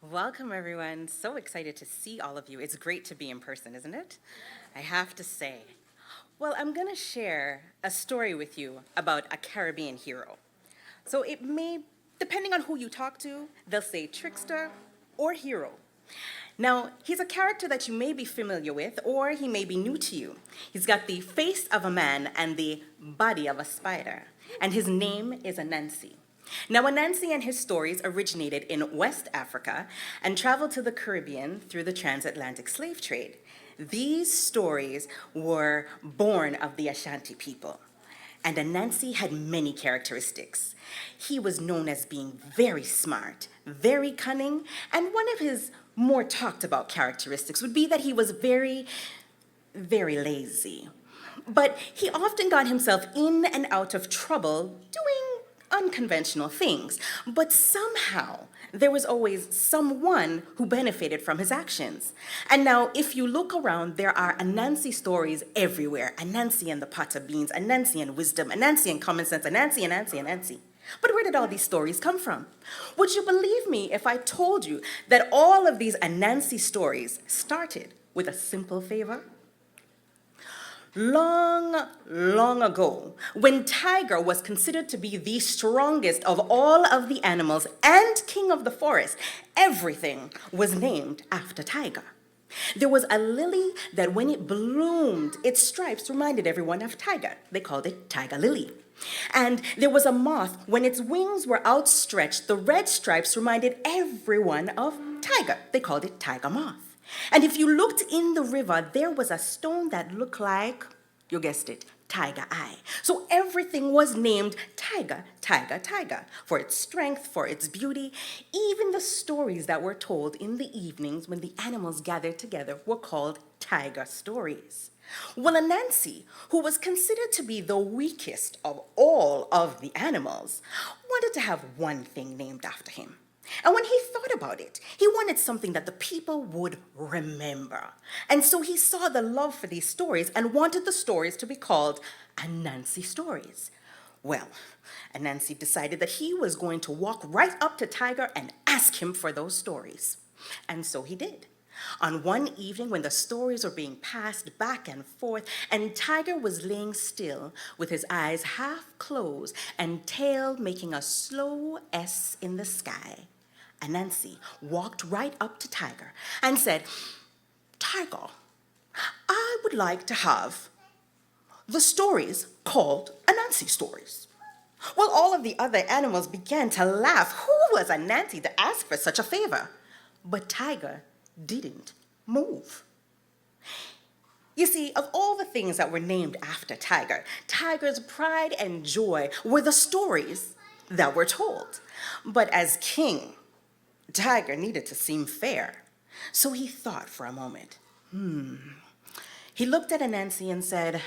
Welcome, everyone. So excited to see all of you. It's great to be in person, isn't it? I have to say. Well, I'm going to share a story with you about a Caribbean hero. So it may, depending on who you talk to, they'll say trickster or hero. Now, he's a character that you may be familiar with, or he may be new to you. He's got the face of a man and the body of a spider, and his name is Anancy. Now, Anancy and his stories originated in West Africa and traveled to the Caribbean through the transatlantic slave trade. These stories were born of the Ashanti people. And Anansi had many characteristics. He was known as being very smart, very cunning, and one of his more talked about characteristics would be that he was very, very lazy. But he often got himself in and out of trouble doing unconventional things. But somehow, there was always someone who benefited from his actions. And now, if you look around, there are Anansi stories everywhere. Anansi and the pot of beans, Anansi and wisdom, Anansi and common sense, Anansi, Anansi, Anansi. But where did all these stories come from? Would you believe me if I told you that all of these Anansi stories started with a simple favor? Long, long ago, when Tiger was considered to be the strongest of all of the animals and king of the forest, everything was named after Tiger. There was a lily that when it bloomed, its stripes reminded everyone of Tiger. They called it Tiger Lily. And there was a moth, when its wings were outstretched, the red stripes reminded everyone of Tiger. They called it Tiger Moth. And if you looked in the river, there was a stone that looked like, you guessed it, Tiger Eye. So everything was named Tiger, Tiger, Tiger, for its strength, for its beauty. Even the stories that were told in the evenings when the animals gathered together were called Tiger stories. Well, Anansi, who was considered to be the weakest of all of the animals, wanted to have one thing named after him. And when he thought about it, he wanted something that the people would remember. And so he saw the love for these stories and wanted the stories to be called Anansi stories. Well, Anansi decided that he was going to walk right up to Tiger and ask him for those stories. And so he did. On one evening when the stories were being passed back and forth, and Tiger was laying still with his eyes half closed and tail making a slow S in the sky, Anansi walked right up to Tiger and said, "Tiger, I would like to have the stories called Anansi stories." Well, all of the other animals began to laugh. Who was Anansi to ask for such a favor? But Tiger didn't move. You see, of all the things that were named after Tiger, Tiger's pride and joy were the stories that were told. But as king, Tiger needed to seem fair. So he thought for a moment. He looked at Anansi and said,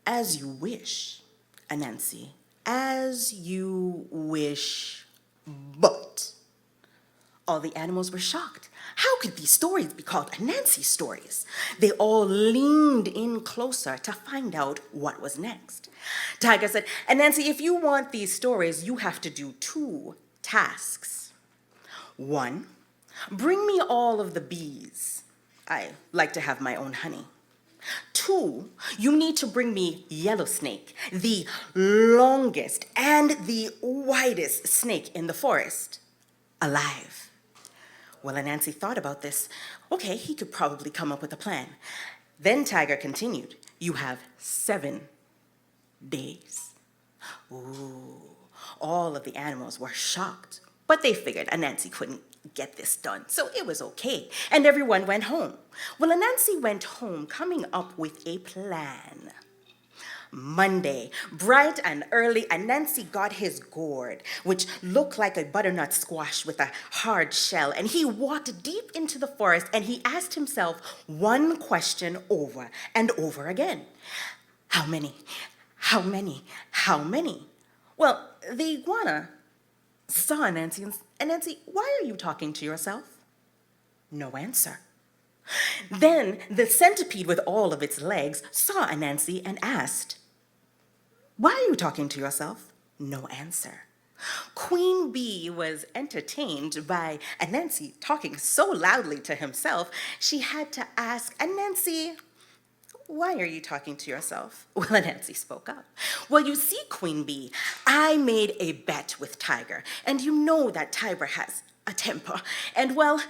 "As you wish, Anansi, as you wish, but..." All the animals were shocked. How could these stories be called Anansi stories? They all leaned in closer to find out what was next. Tiger said, "Anansi, if you want these stories, you have to do 2 tasks. 1, bring me all of the bees. I like to have my own honey. 2, you need to bring me Yellow Snake, the longest and the widest snake in the forest, alive." Well, Anansi thought about this. Okay, he could probably come up with a plan. Then Tiger continued, "You have 7 days. Ooh, all of the animals were shocked, but they figured Anansi couldn't get this done, so it was okay, and everyone went home. Well, Anansi went home coming up with a plan. Monday, bright and early, Anansi got his gourd, which looked like a butternut squash with a hard shell, and he walked deep into the forest and he asked himself one question over and over again. How many? How many? How many? Well, the iguana saw Anansi and Anansi, "Why are you talking to yourself?" No answer. Then the centipede with all of its legs saw Anansi and asked, "Why are you talking to yourself?" No answer. Queen Bee was entertained by Anancy talking so loudly to himself, she had to ask, Anancy, why are you talking to yourself? Well, Anancy spoke up. Well, you see, Queen Bee, I made a bet with Tiger, and you know that Tiger has a temper. And well,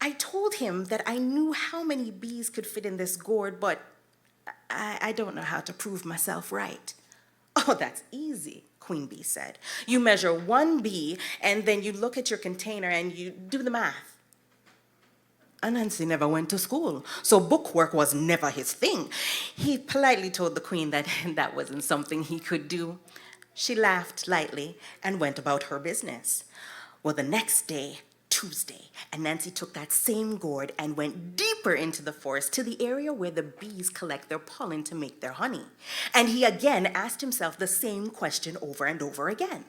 I told him that I knew how many bees could fit in this gourd, but I don't know how to prove myself right. Oh, that's easy, Queen Bee said. You measure one bee, and then you look at your container and you do the math. Anancy never went to school, so bookwork was never his thing. He politely told the queen that that wasn't something he could do. She laughed lightly and went about her business. Well, the next day, Tuesday, Anancy took that same gourd and went deeper into the forest to the area where the bees collect their pollen to make their honey. And he again asked himself the same question over and over again.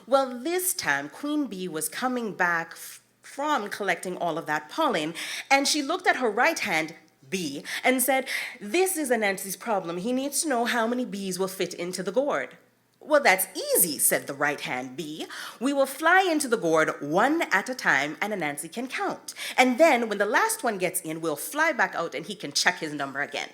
Well, this time, Queen Bee was coming back from collecting all of that pollen, and she looked at her right hand, bee, and said, this is Anancy's problem. He needs to know how many bees will fit into the gourd. Well, that's easy, said the right hand bee. We will fly into the gourd one at a time, and Anancy can count. And then when the last one gets in, we'll fly back out and he can check his number again.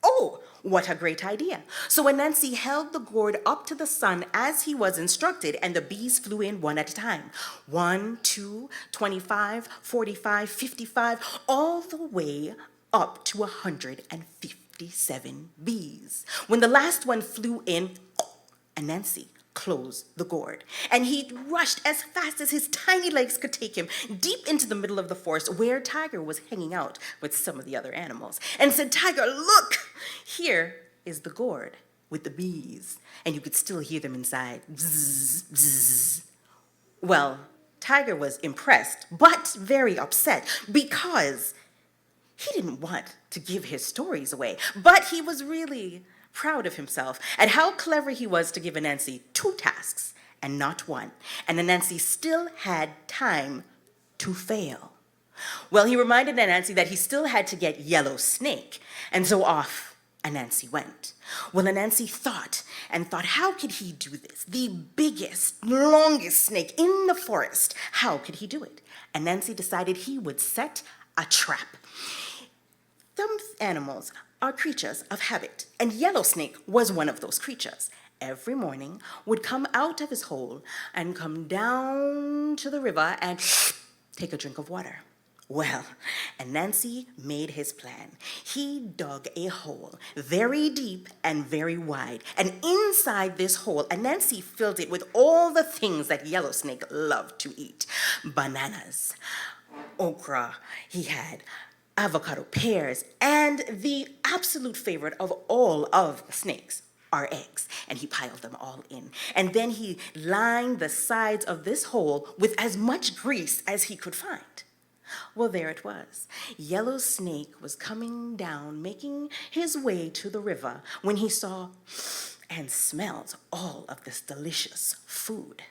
Oh, what a great idea. So Anancy held the gourd up to the sun as he was instructed, and the bees flew in one at a time. 1, 2, 25, 45, 55, all the way up to 157 bees. When the last one flew in, Anancy closed the gourd, and he rushed as fast as his tiny legs could take him deep into the middle of the forest where Tiger was hanging out with some of the other animals, and said, Tiger, look, here is the gourd with the bees, and you could still hear them inside. Bzzz, bzzz. Well, Tiger was impressed, but very upset, because he didn't want to give his stories away, but he was really proud of himself and how clever he was to give Anancy 2 tasks and not 1. And Anancy still had time to fail. Well, he reminded Anancy that he still had to get Yellow Snake, and so off Anancy went. Well, Anancy thought and thought, how could he do this? The biggest, longest snake in the forest. How could he do it? Anancy decided he would set a trap. Some animals are creatures of habit, and Yellow Snake was one of those creatures. Every morning would come out of his hole and come down to the river and take a drink of water. Well, Anancy made his plan. He dug a hole very deep and very wide, and inside this hole, Anancy filled it with all the things that Yellow Snake loved to eat. Bananas, okra, he had avocado pears, and the absolute favorite of all of the snakes are eggs, and he piled them all in. And then he lined the sides of this hole with as much grease as he could find. Well, there it was. Yellow Snake was coming down, making his way to the river, when he saw and smelled all of this delicious food.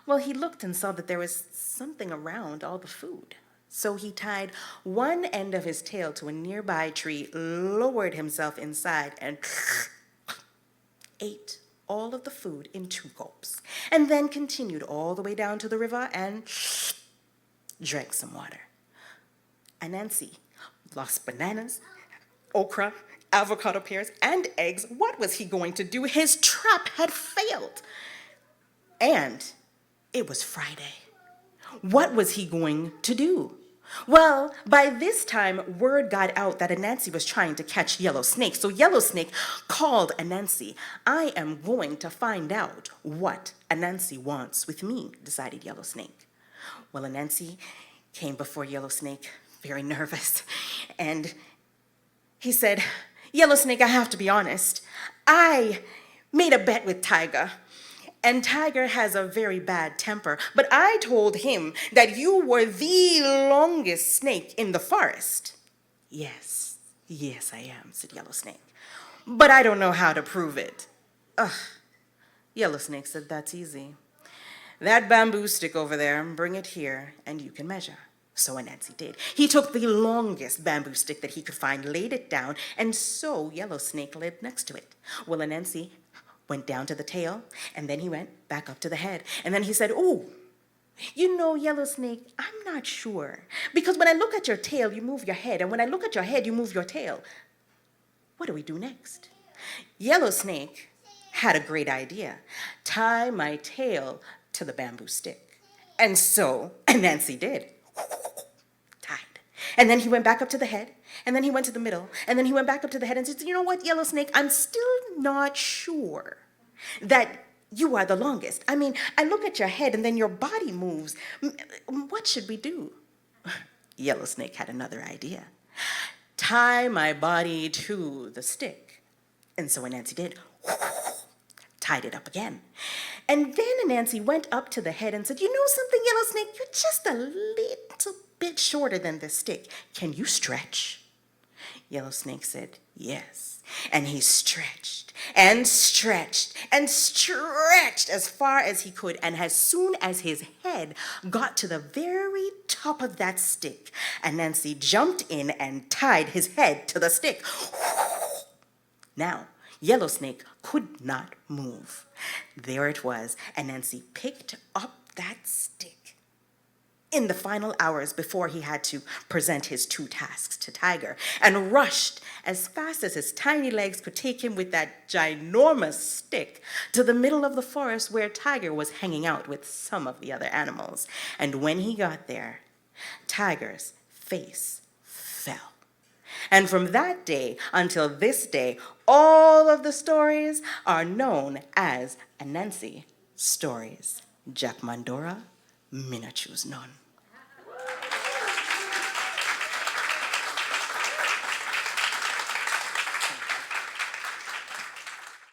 Well, he looked and saw that there was something around all the food. So he tied one end of his tail to a nearby tree, lowered himself inside, and ate all of the food in 2 gulps, and then continued all the way down to the river and drank some water. Anancy lost bananas, okra, avocado pears, and eggs. What was he going to do? His trap had failed. And it was Friday. What was he going to do? Well, by this time, word got out that Anancy was trying to catch Yellow Snake. So Yellow Snake called Anancy. I am going to find out what Anancy wants with me, decided Yellow Snake. Well, Anancy came before Yellow Snake, very nervous, and he said, Yellow Snake, I have to be honest. I made a bet with Tiger. And Tiger has a very bad temper, but I told him that you were the longest snake in the forest. Yes, I am, said Yellow Snake, but I don't know how to prove it. Ugh. Yellow Snake said, that's easy. That bamboo stick over there, bring it here, and you can measure. So Anancy did. He took the longest bamboo stick that he could find, laid it down, and so Yellow Snake lived next to it. Well, Anancy went down to the tail, and then he went back up to the head. And then he said, "Ooh, you know, Yellow Snake, I'm not sure. Because when I look at your tail, you move your head. And when I look at your head, you move your tail. What do we do next?" Yellow Snake had a great idea. Tie my tail to the bamboo stick. And so Anancy did. Tied. And then he went back up to the head. And then he went to the middle. And then he went back up to the head and said, "You know what, Yellow Snake, I'm still not sure that you are the longest. I mean, I look at your head and then your body moves. What should we do?" Yellow Snake had another idea. Tie my body to the stick. And so Anancy did. Tied it up again. And then Anancy went up to the head and said, "You know something, Yellow Snake? You're just a little bit shorter than the stick. Can you stretch?" Yellow Snake said, "Yes." And he stretched and stretched and stretched as far as he could. And as soon as his head got to the very top of that stick, Anancy jumped in and tied his head to the stick. Now, Yellow Snake could not move. There it was. Anancy picked up that stick in the final hours before he had to present his 2 tasks to Tiger, and rushed as fast as his tiny legs could take him with that ginormous stick to the middle of the forest where Tiger was hanging out with some of the other animals. And when he got there, Tiger's face fell. And from that day until this day, all of the stories are known as Anancy stories. Jack Mandora, Minna choose none.